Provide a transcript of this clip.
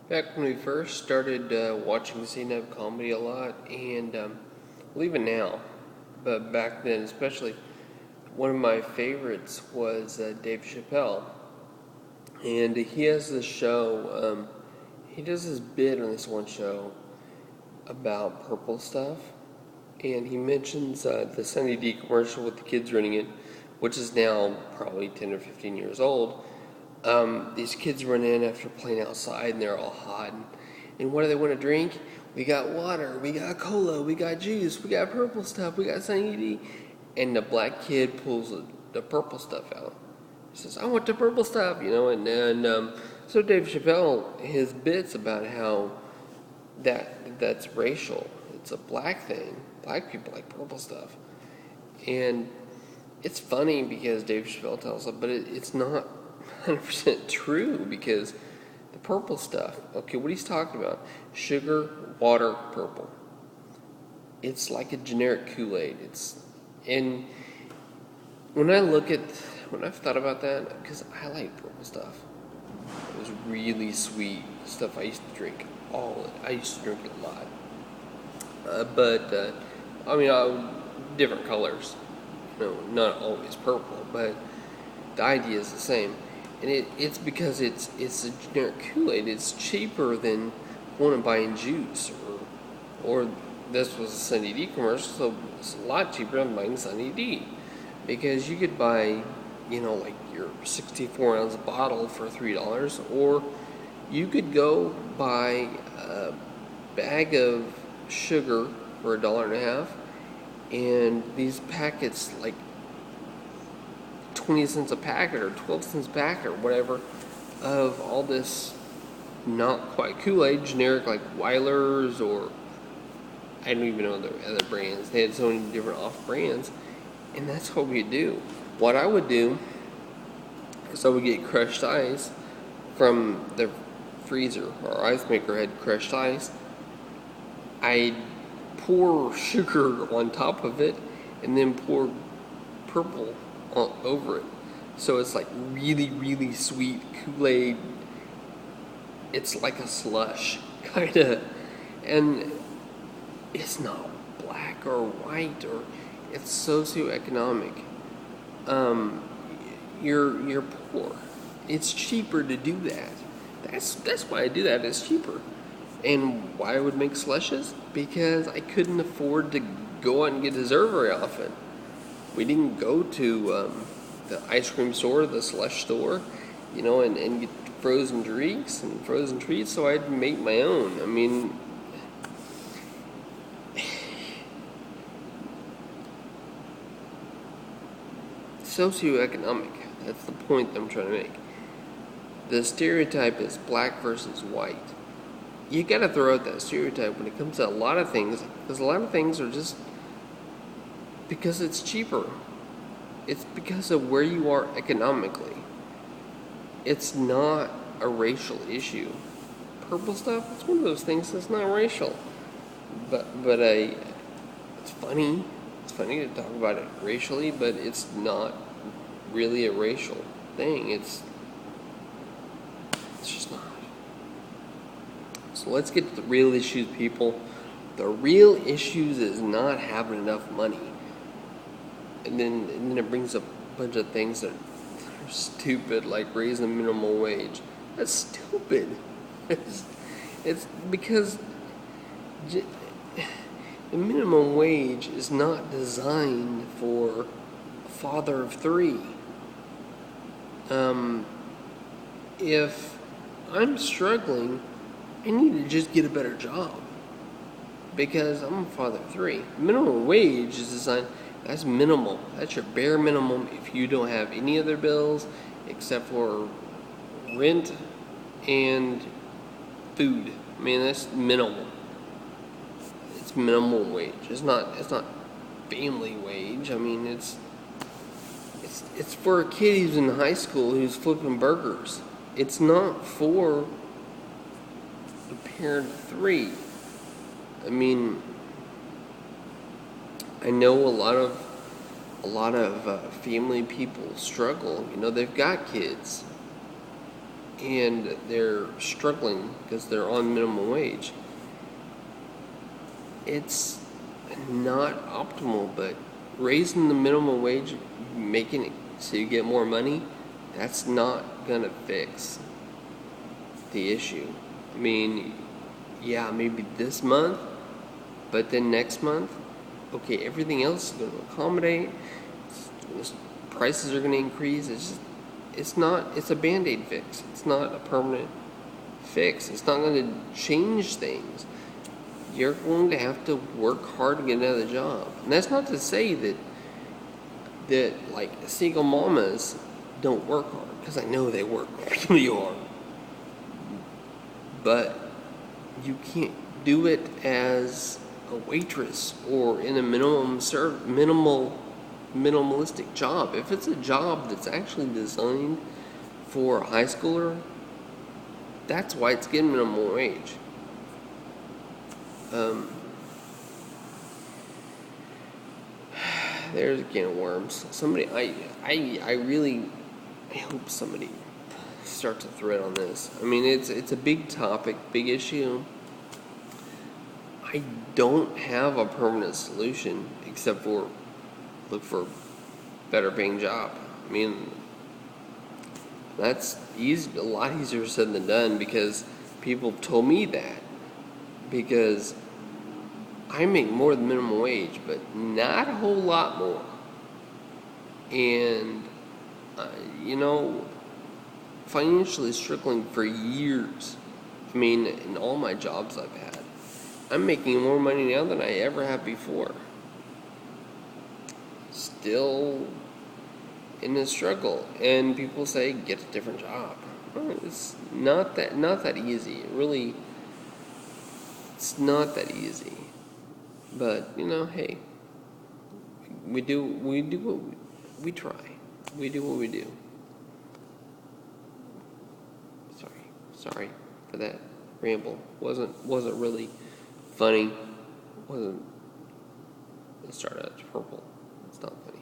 Back when we first started watching stand-up comedy a lot, and well, even now, but back then especially, one of my favorites was Dave Chappelle, and he has this show. He does this bit on this one show about purple stuff, and he mentions the Sunny D commercial with the kids running it, which is now probably 10 or 15 years old. These kids run in after playing outside and they're all hot. And what do they want to drink? We got water, we got cola, we got juice, we got purple stuff, we got Sunny D. And the black kid pulls the purple stuff out. He says, I want the purple stuff, and so Dave Chappelle, his bits about how that's racial. It's a black thing. Black people like purple stuff. And it's funny because Dave Chappelle tells it, but it's not 100% true because the purple stuff, okay, what he's talking about, sugar, water, purple. It's like a generic Kool-Aid. And when I've thought about that, because I like purple stuff. It was really sweet stuff I used to drink I used to drink it a lot. But different colors. Not always purple, but the idea is the same. And it's because it's a generic Kool-Aid. It's cheaper than going and buying juice or this was a Sunny D commercial, so it's a lot cheaper than buying Sunny D because you could buy, like your 64-ounce bottle for $3, or you could go buy a bag of sugar for $1.50, and these packets like 20 cents a packet or 12 cents a packet or whatever of all this not quite Kool-Aid, generic like Weiler's, or I don't even know the other brands. They had so many different off brands, and that's what we do. What I would do is I would get crushed ice from the freezer. Our ice maker had crushed ice. I'd pour sugar on top of it and then pour purple over it. So it's like really, really sweet Kool-Aid. It's like a slush, kind of. And it's not black or white, or it's socio-economic. You're poor. It's cheaper to do that. That's why I do that. It's cheaper. And why I would make slushes? Because I couldn't afford to go out and get dessert very often. We didn't go to the ice cream store, the slush store, and get frozen drinks and frozen treats, so I'd make my own. I mean, socioeconomic. That's the point I'm trying to make. The stereotype is black versus white. You gotta throw out that stereotype when it comes to a lot of things, because a lot of things are just because it's cheaper. It's because of where you are economically. It's not a racial issue. Purple stuff, it's one of those things that's not racial. But it's funny. It's funny to talk about it racially, but it's not really a racial thing. It's just not. So let's get to the real issues, people. The real issues is not having enough money. And then it brings up a bunch of things that are stupid, like raising the minimum wage. That's stupid. It's because the minimum wage is not designed for a father of three. If I'm struggling, I need to just get a better job because I'm a father of three. Minimum wage is designed, that's minimal. That's your bare minimum if you don't have any other bills except for rent and food. I mean, that's minimal. It's minimum wage. It's not family wage. I mean, it's for a kid who's in high school who's flipping burgers. It's not for a parent of three. I mean, I know a lot of family people struggle. They've got kids, and they're struggling because they're on minimum wage. It's not optimal, but raising the minimum wage, making it so you get more money, that's not gonna fix the issue. I mean, yeah, maybe this month, but then next month, okay, everything else is going to accommodate. Prices are going to increase. It's a band-aid fix. It's not a permanent fix. It's not going to change things. You're going to have to work hard to get another job. And that's not to say that like single mamas don't work hard, because I know they work really hard. But you can't do it as a waitress or in a minimalistic job. If it's a job that's actually designed for a high schooler, that's why it's getting minimum wage. There's a can of worms. Somebody, I really hope somebody starts a thread on this. I mean, it's a big topic, big issue. I don't have a permanent solution except for look for a better paying job. I mean, that's easy, a lot easier said than done, because people told me that. Because I make more than minimum wage, but not a whole lot more. And, financially struggling for years. I mean, in all my jobs I've had, I'm making more money now than I ever have before. Still in a struggle, and people say get a different job. Well, it's not that easy. It's not that easy. But hey, we try. We do what we do. Sorry for that ramble. Wasn't really funny. Let's start out purple. It's not funny.